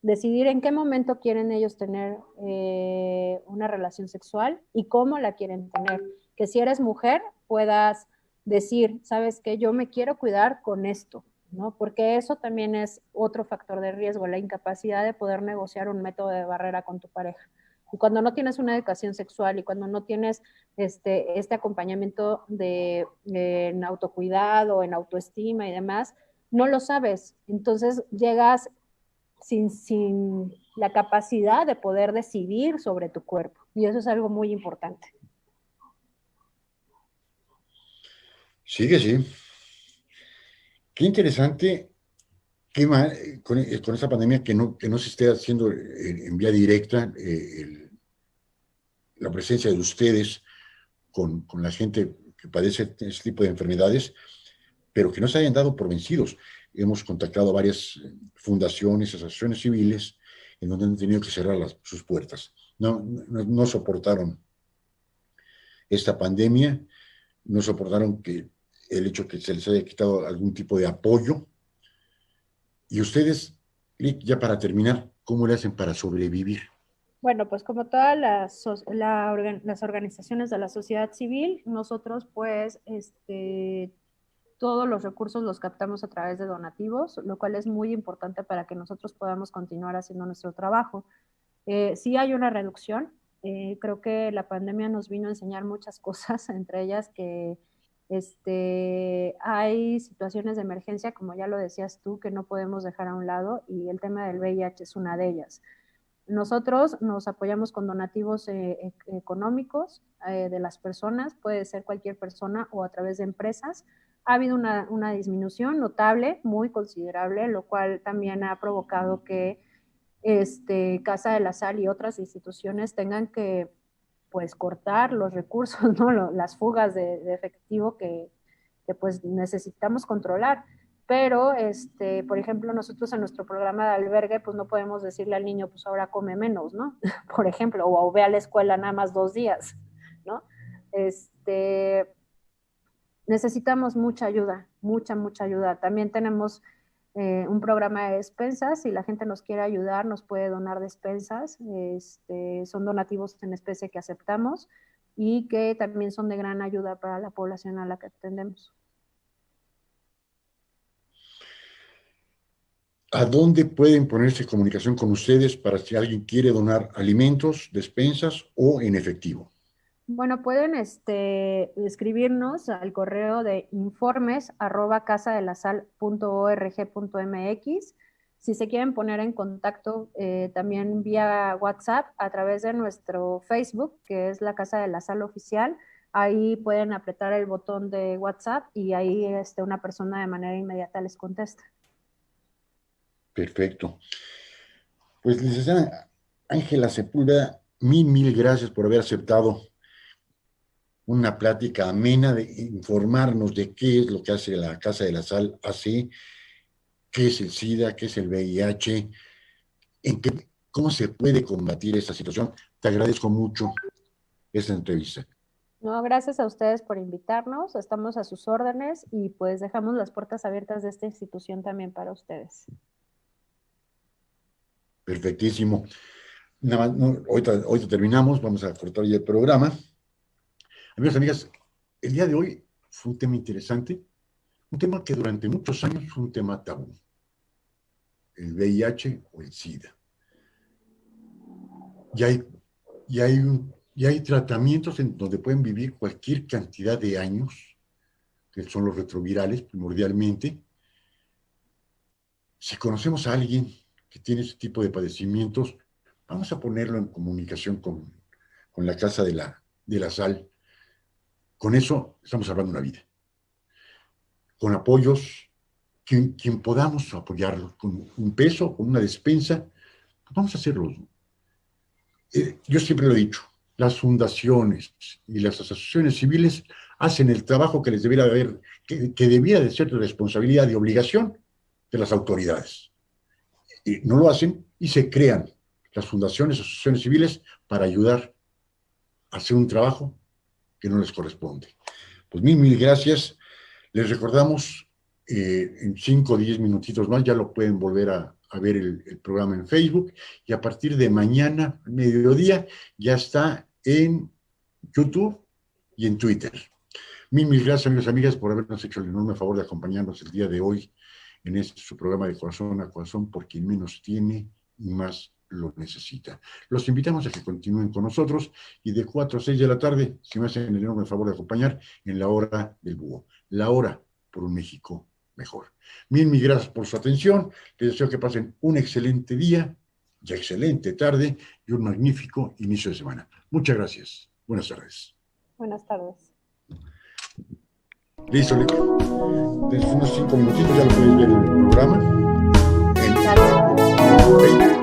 decidir en qué momento quieren ellos tener una relación sexual y cómo la quieren tener. Que si eres mujer puedas decir, sabes que yo me quiero cuidar con esto, ¿no? Porque eso también es otro factor de riesgo, la incapacidad de poder negociar un método de barrera con tu pareja. Y cuando no tienes una educación sexual y cuando no tienes este acompañamiento en autocuidado, en autoestima y demás, no lo sabes. Entonces llegas sin la capacidad de poder decidir sobre tu cuerpo. Y eso es algo muy importante. Sí que sí. Qué interesante con esa pandemia que no se esté haciendo en vía directa la presencia de ustedes con la gente que padece este tipo de enfermedades, pero que no se hayan dado por vencidos. Hemos contactado a varias fundaciones, asociaciones civiles, en donde han tenido que cerrar sus puertas. No soportaron esta pandemia, no soportaron el hecho que se les haya quitado algún tipo de apoyo. Y ustedes, Rick, ya para terminar, ¿cómo le hacen para sobrevivir? Bueno, pues como todas las organizaciones de la sociedad civil, nosotros pues todos los recursos los captamos a través de donativos, lo cual es muy importante para que nosotros podamos continuar haciendo nuestro trabajo. Sí hay una reducción. Creo que la pandemia nos vino a enseñar muchas cosas, entre ellas que hay situaciones de emergencia, como ya lo decías tú, que no podemos dejar a un lado y el tema del VIH es una de ellas. Nosotros nos apoyamos con donativos económicos de las personas, puede ser cualquier persona o a través de empresas. Ha habido una disminución notable, muy considerable, lo cual también ha provocado que Casa de la Sal y otras instituciones tengan que pues cortar los recursos, ¿no? Las fugas de efectivo que pues necesitamos controlar. Pero, por ejemplo, nosotros en nuestro programa de albergue, pues no podemos decirle al niño, pues ahora come menos, ¿no? Por ejemplo, o ve a la escuela nada más 2 días, ¿no? Necesitamos mucha ayuda, mucha ayuda. También tenemos un programa de despensas. Si la gente nos quiere ayudar, nos puede donar despensas. Son donativos en especie que aceptamos y que también son de gran ayuda para la población a la que atendemos. ¿A dónde pueden ponerse en comunicación con ustedes para si alguien quiere donar alimentos, despensas o en efectivo? Bueno, pueden escribirnos al correo de informes@casadelasal.org.mx. Si se quieren poner en contacto también vía WhatsApp a través de nuestro Facebook, que es la Casa de la Sal Oficial, ahí pueden apretar el botón de WhatsApp y ahí una persona de manera inmediata les contesta. Perfecto. Pues, licenciada Ángela Sepúlveda, mil gracias por haber aceptado una plática amena de informarnos de qué es lo que hace la Casa de la Sal AC, qué es el SIDA, qué es el VIH, cómo se puede combatir esta situación. Te agradezco mucho esta entrevista. No, gracias a ustedes por invitarnos, estamos a sus órdenes y pues dejamos las puertas abiertas de esta institución también para ustedes. Perfectísimo. Nada más, no, ahorita terminamos, vamos a cortar ya el programa. Amigos, amigas, el día de hoy fue un tema interesante, un tema que durante muchos años fue un tema tabú, el VIH o el SIDA. y hay, y hay tratamientos en donde pueden vivir cualquier cantidad de años, que son los retrovirales primordialmente. Si conocemos a alguien que tiene ese tipo de padecimientos, vamos a ponerlo en comunicación con la Casa de la Sal. Con eso estamos salvando una vida. Con apoyos, quien podamos apoyarlo, con un peso, con una despensa, pues vamos a hacerlo. Yo siempre lo he dicho, las fundaciones y las asociaciones civiles hacen el trabajo que les debiera haber, que debiera de ser de responsabilidad y obligación de las autoridades. Y no lo hacen y se crean las fundaciones, asociaciones civiles para ayudar a hacer un trabajo que no les corresponde. Pues mil gracias. Les recordamos, en 5 o 10 minutitos más ya lo pueden volver a ver el programa en Facebook, y a partir de mañana, mediodía, ya está en YouTube y en Twitter. Mil gracias, amigos y amigas, por habernos hecho el enorme favor de acompañarnos el día de hoy en este su programa de Corazón a Corazón, por quien menos tiene y más lo necesita. Los invitamos a que continúen con nosotros, y de 4 a 6 de la tarde, si me hacen el enorme favor de acompañar, en la hora del búho, la hora por un México mejor. Mil gracias por su atención. Les deseo que pasen un excelente día, y excelente tarde, y un magnífico inicio de semana. Muchas gracias. Buenas tardes. Buenas tardes. Listo, desde unos 5 minutitos ya lo puedes ver en el programa. Gracias. Okay.